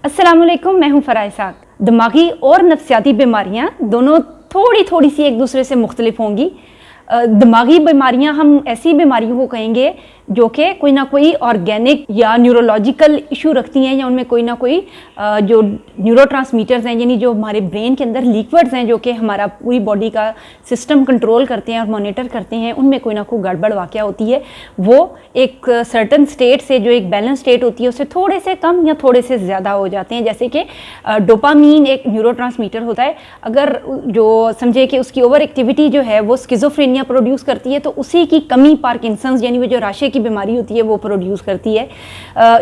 अस्सलाम वालेकुम, मैं हूं फराह इसाक। दिमागी और नफ्सियाती बीमारियां दोनों थोड़ी थोड़ी सी एक दूसरे से मुख्तलिफ होंगी। दिमागी बीमारियां हम ऐसी बीमारियों को कहेंगे जो कि कोई ना कोई ऑर्गेनिक या न्यूरोलॉजिकल इशू रखती हैं, या उनमें कोई ना कोई जो न्यूरोट्रांसमीटर्स हैं, यानी जो हमारे ब्रेन के अंदर लिक्विड्स हैं जो कि हमारा पूरी बॉडी का सिस्टम कंट्रोल करते हैं और मॉनिटर करते हैं, उनमें कोई ना कोई गड़बड़ वाक़या होती है। वो एक सर्टन स्टेट से, जो एक बैलेंस स्टेट होती है, उससे थोड़े से कम या थोड़े से ज़्यादा हो जाते हैं। जैसे कि डोपामीन एक न्यूरोट्रांसमीटर होता है, अगर जो समझे कि उसकी ओवर एक्टिविटी जो है वो स्किज़ोफ्रेनिया प्रोड्यूस करती है, तो उसी की कमी पार्किंसंस यानी वो जो राशे की बीमारी होती है वो प्रोड्यूस करती है।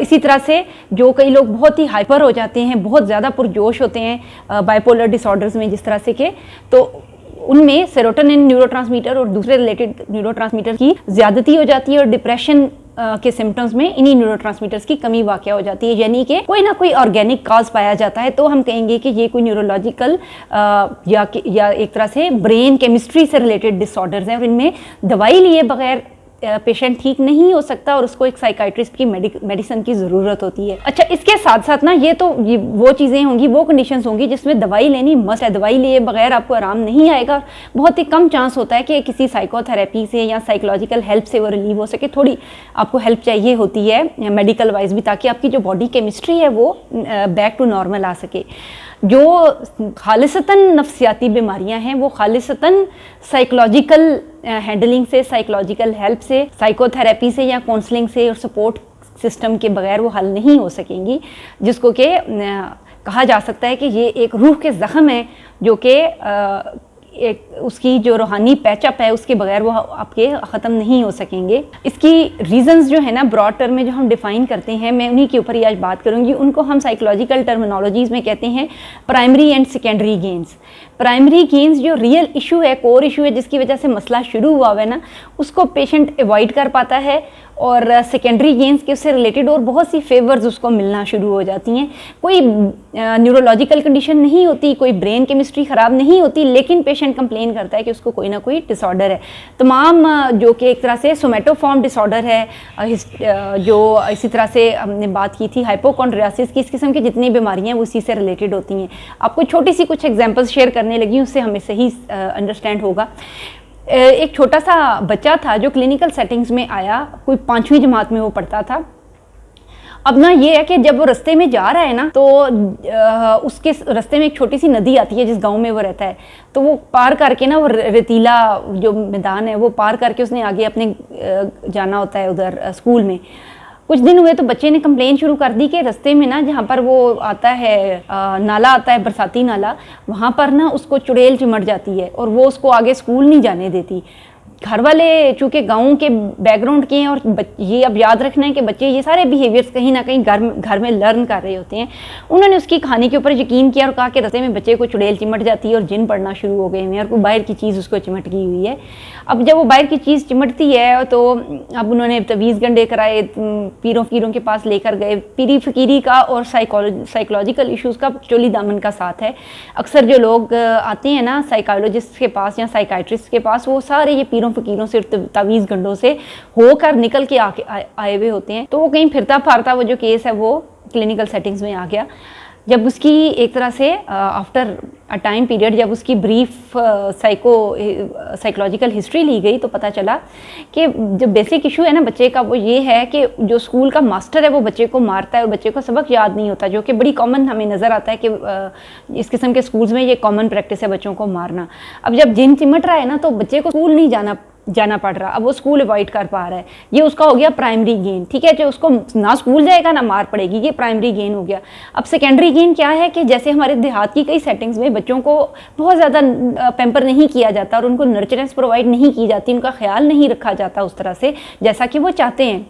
इसी तरह से जो कई लोग बहुत ही हाइपर हो जाते हैं, बहुत ज़्यादा पुरजोश होते हैं बाइपोलर डिसऑर्डर्स में, जिस तरह से के, तो उनमें सेरोटोनिन न्यूरोट्रांसमीटर और दूसरे रिलेटेड न्यूरोट्रांसमीटर की ज़्यादती हो जाती है, और डिप्रेशन के सिम्टम्स में इन्हीं न्यूरोट्रांसमीटर्स की कमी वाक़या हो जाती है। यानी कि कोई ना कोई ऑर्गेनिक काज पाया जाता है, तो हम कहेंगे कि ये कोई न्यूरोलॉजिकल या एक तरह से ब्रेन केमिस्ट्री से रिलेटेड डिसऑर्डर्स हैं, और इनमें दवाई लिए बगैर पेशेंट ठीक नहीं हो सकता, और उसको एक साइकाइट्रिस्ट की मेडिसिन की ज़रूरत होती है। अच्छा, इसके साथ साथ ना ये वो चीज़ें होंगी, वो कंडीशंस होंगी जिसमें दवाई लेनी मस्ट है। दवाई लिए बगैर आपको आराम नहीं आएगा। बहुत ही कम चांस होता है कि किसी साइकोथेरेपी से या साइकोलॉजिकल हेल्प से वो रिलीव हो सके। थोड़ी आपको हेल्प चाहिए होती है मेडिकल वाइज भी, ताकि आपकी जो बॉडी केमिस्ट्री है वो बैक टू नॉर्मल आ सके। जो खालिसतन नफ्सियाती बीमारियां हैं वो खालिसतन साइकोलॉजिकल हैंडलिंग से, साइकोलॉजिकल हेल्प से, साइकोथेरेपी से या काउंसलिंग से और सपोर्ट सिस्टम के बगैर वो हल नहीं हो सकेंगी, जिसको कि कहा जा सकता है कि ये एक रूह के ज़ख्म है, जो कि एक उसकी जो रूहानी पैचअप है उसके बगैर वो आपके ख़त्म नहीं हो सकेंगे। इसकी रीजंस जो है ना ब्रॉड टर्म में जो हम डिफ़ाइन करते हैं, मैं उन्हीं के ऊपर ही आज बात करूंगी। उनको हम साइकोलॉजिकल टर्मिनोलॉजीज़ में कहते हैं primary and secondary gains. Primary gains जो रियल इशू है, कोर इशू है, जिसकी वजह से मसला शुरू हुआ है ना, उसको पेशेंट अवॉइड कर पाता है, और सेकेंडरी गेन्स के उससे रिलेटेड और बहुत सी फेवर्स उसको मिलना शुरू हो जाती हैं। कोई न्यूरोलॉजिकल कंडीशन नहीं होती, कोई ब्रेन केमिस्ट्री ख़राब नहीं होती, लेकिन पेशेंट कंप्लेन करता है कि उसको कोई ना कोई डिसऑर्डर है। तमाम जो कि एक तरह से सोमेटोफॉर्म डिसऑर्डर है, जो इसी तरह से हमने बात की थी हाइपोकॉन्ड्रियासिस की, इस किस्म की जितनी बीमारियाँ हैं वो इसी से रिलेटेड होती हैं। आपको छोटी सी कुछ एग्जाम्पल्स शेयर करने लगी, उससे हमें सही अंडरस्टैंड होगा। एक छोटा सा बच्चा था जो क्लिनिकल सेटिंग्स में आया, कोई 5वीं जमात में वो पढ़ता था। अब ना ये है कि जब वो रास्ते में जा रहा है ना, तो उसके रास्ते में एक छोटी सी नदी आती है जिस गांव में वो रहता है, तो वो पार करके ना, वो रेतीला जो मैदान है वो पार करके उसने आगे अपने जाना होता है उधर स्कूल में। कुछ दिन हुए तो बच्चे ने कंप्लेन शुरू कर दी कि रास्ते में ना, जहाँ पर वो आता है नाला आता है, बरसाती नाला, वहाँ पर ना उसको चुड़ैल चिमट जाती है और वो उसको आगे स्कूल नहीं जाने देती। घर वाले चूँकि गाँव के बैकग्राउंड के हैं, और ये अब याद रखना है कि बच्चे ये सारे बिहेवियर्स कहीं ना कहीं घर में लर्न कर रहे होते हैं। उन्होंने उसकी कहानी के ऊपर यकीन किया और कहा कि रास्ते में बच्चे को चुड़ैल चिमट जाती है और जिन पड़ना शुरू हो गए हैं, और कोई बाहर की चीज़ उसको चिमट गई हुई है। अब जब वो बाहर की चीज़ चिमटती है तो अब उन्होंने तवीज़ गंडे कराए, पीरों के पास लेकर गए। पीरी फकीरी का और साइकोलॉजिकल इश्यूज़ का चोली दामन का साथ है। अक्सर जो लोग आते हैं ना साइकोलॉजिस्ट के पास या साइकाइट्रिस्ट के पास, वो सारे ये पीरों फकीरों से, तावीज़ गंडों से होकर निकल के आए हुए होते हैं। तो वो कहीं फिरता फारता वो जो केस है वो क्लिनिकल सेटिंग्स में आ गया। जब उसकी एक तरह से आफ्टर अ टाइम पीरियड जब उसकी ब्रीफ साइकोलॉजिकल हिस्ट्री ली गई, तो पता चला कि जो बेसिक इशू है ना बच्चे का, वो ये है कि जो स्कूल का मास्टर है वो बच्चे को मारता है और बच्चे को सबक याद नहीं होता, जो कि बड़ी कॉमन हमें नज़र आता है कि इस किस्म के स्कूल्स में ये कॉमन प्रैक्टिस है बच्चों को मारना। अब जब जिन चिमट रहा है ना, तो बच्चे को स्कूल नहीं जाना पड़ रहा, अब वो स्कूल अवॉइड कर पा रहा है। ये उसका हो गया प्राइमरी गेन, ठीक है, जो उसको ना स्कूल जाएगा ना मार पड़ेगी, ये प्राइमरी गेन हो गया। अब सेकेंडरी गेन क्या है कि जैसे हमारे देहात की कई सेटिंग्स में बच्चों को बहुत ज़्यादा पैम्पर नहीं किया जाता और उनको नर्चरेंस प्रोवाइड नहीं की जाती, उनका ख्याल नहीं रखा जाता उस तरह से जैसा कि वो चाहते हैं।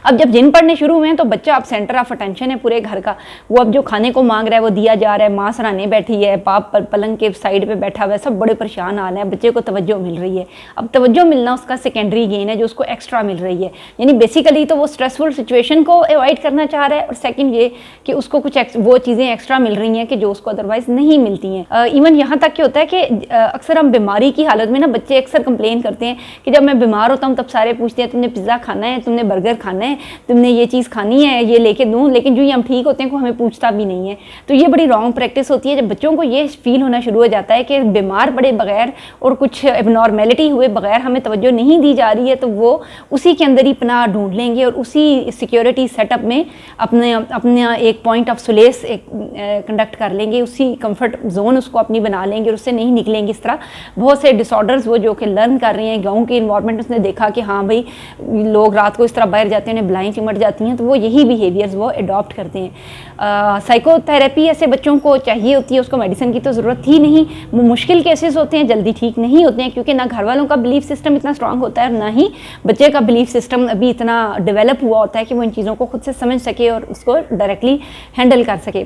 अब जब जिन पढ़ने शुरू हुए हैं तो बच्चा अब सेंटर ऑफ अटेंशन है पूरे घर का। वो अब जो खाने को मांग रहा है वो दिया जा रहा है, माँ सराहने बैठी है, बाप पलंग के साइड पे बैठा हुआ है, सब बड़े परेशान हाल है, बच्चे को तवज्जो मिल रही है। अब तवज्जो मिलना उसका सेकेंडरी गेन है जो उसको एक्स्ट्रा मिल रही है, यानी बेसिकली तो वो स्ट्रेसफुल सिचुएशन को अवॉइड करना चाह रहा है, और सेकेंड ये कि उसको कुछ वो चीज़ें एक्स्ट्रा मिल रही हैं कि जो उसको अदरवाइज नहीं मिलती हैं। इवन यहाँ तक कि होता है कि अक्सर हम बीमारी की हालत में ना, बच्चे अक्सर कंप्लेन करते हैं कि जब मैं बीमार होता हूँ तब सारे पूछते हैं तुमने पिज़्ज़ा खाना है, तुमने बर्गर खाना खाना है, तुमने ये चीज़ खानी है, ये लेके दूँ, लेकिन जो ही हम ठीक होते हैं को हमें पूछता भी नहीं है। तो ये बड़ी रॉन्ग प्रैक्टिस होती है। जब बच्चों को ये फील होना शुरू हो जाता है कि बीमार पड़े बगैर और कुछ एबनॉर्मेलिटी हुए बगैर हमें तवज्जो नहीं दी जा रही है, तो वो उसी के अंदर ही पनाह ढूंढ लेंगे और उसी सिक्योरिटी सेटअप में अपने एक पॉइंट ऑफ सुलेस कंडक्ट कर लेंगे, उसी कंफर्ट जोन उसको अपनी बना लेंगे और उससे नहीं निकलेंगे। इस तरह बहुत से डिसऑर्डर्स वो जो कि लर्न कर रहे हैं गाँव के इन्वायरमेंट, उसने देखा कि हाँ भाई लोग रात को इस तरह बाहर जाते हैं, उन्हें ब्लाइंड चिमट जाती हैं, तो वो यही बिहेवियर्स वो अडॉप्ट करते हैं। साइकोथेरेपी ऐसे बच्चों को चाहिए होती है, उसको मेडिसिन की तो ज़रूरत ही नहीं। मुश्किल केसेस होते हैं, जल्दी ठीक नहीं होते हैं, क्योंकि ना घर वालों का बिलीफ सिस्टम इतना स्ट्रांग होता है, ना ही बच्चे का बिलीफ सिस्टम अभी इतना डेवलप हुआ होता है कि वो इन चीज़ों को खुद से समझ सके और उसको डायरेक्टली हैंडल कर सके।